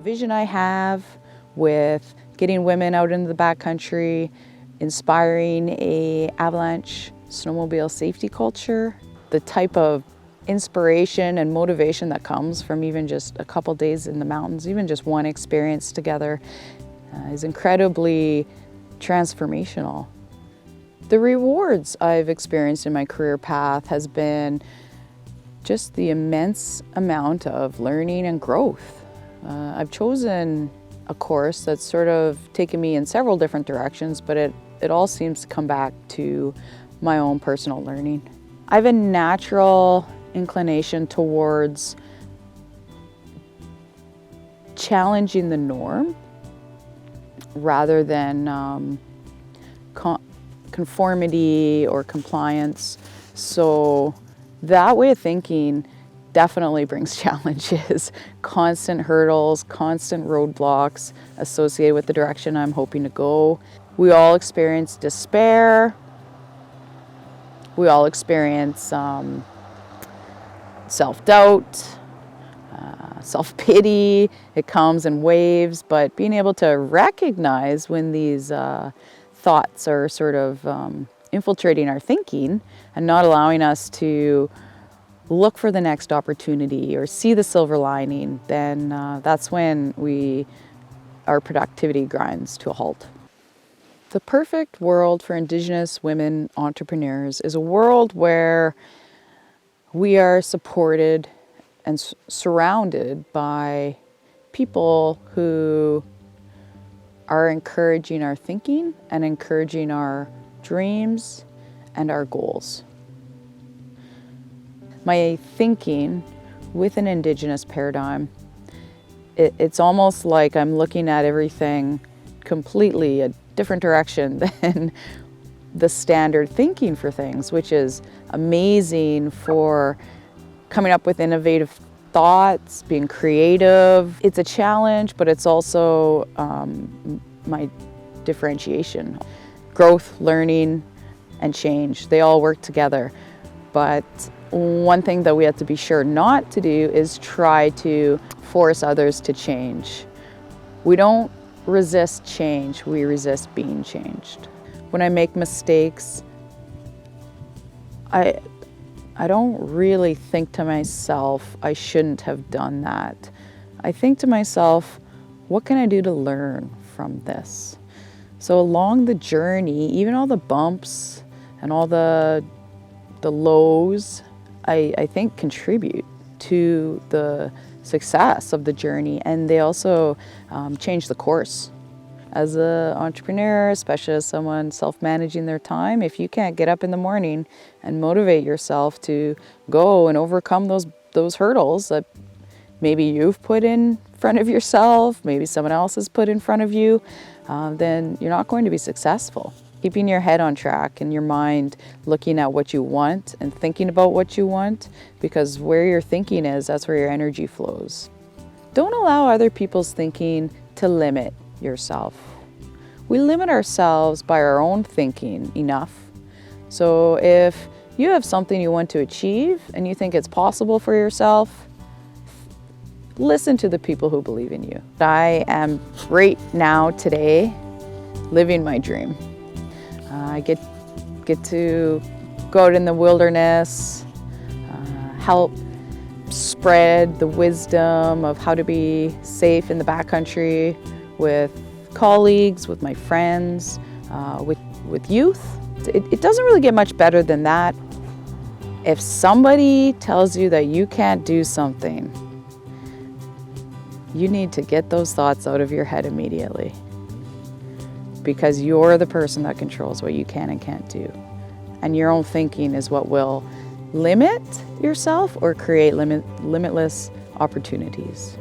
Vision I have with getting women out into the backcountry, inspiring a avalanche snowmobile safety culture, the type of inspiration and motivation that comes from even just a couple days in the mountains, even just one experience together, is incredibly transformational. The rewards I've experienced in my career path has been just the immense amount of learning and growth. I've chosen a course that's sort of taken me in several different directions, but it all seems to come back to my own personal learning. I have a natural inclination towards challenging the norm rather than conformity or compliance. So that way of thinking definitely brings challenges, constant hurdles, constant roadblocks associated with the direction I'm hoping to go. We all experience despair. We all experience self-doubt, self-pity. It comes in waves, but being able to recognize when these thoughts are sort of infiltrating our thinking and not allowing us to look for the next opportunity or see the silver lining, then that's when our productivity grinds to a halt. The perfect world for Indigenous women entrepreneurs is a world where we are supported and surrounded by people who are encouraging our thinking and encouraging our dreams and our goals. My thinking with an Indigenous paradigm, it's almost like I'm looking at everything completely a different direction than the standard thinking for things, which is amazing for coming up with innovative thoughts, being creative. It's a challenge, but it's also my differentiation. Growth, learning, and change, they all work together. But one thing that we have to be sure not to do is try to force others to change. We don't resist change, we resist being changed. When I make mistakes, I don't really think to myself, I shouldn't have done that. I think to myself, what can I do to learn from this? So along the journey, even all the bumps and all the lows, I think contribute to the success of the journey, and they also change the course. As an entrepreneur, especially as someone self-managing their time, if you can't get up in the morning and motivate yourself to go and overcome those hurdles that maybe you've put in front of yourself, maybe someone else has put in front of you, then you're not going to be successful. Keeping your head on track and your mind looking at what you want and thinking about what you want, because where your thinking is, that's where your energy flows. Don't allow other people's thinking to limit yourself. We limit ourselves by our own thinking enough. So if you have something you want to achieve and you think it's possible for yourself, listen to the people who believe in you. I am right now, today, living my dream. I get to go out in the wilderness, help spread the wisdom of how to be safe in the backcountry with colleagues, with my friends, with youth. It doesn't really get much better than that. If somebody tells you that you can't do something, you need to get those thoughts out of your head immediately, because you're the person that controls what you can and can't do. And your own thinking is what will limit yourself or create limitless opportunities.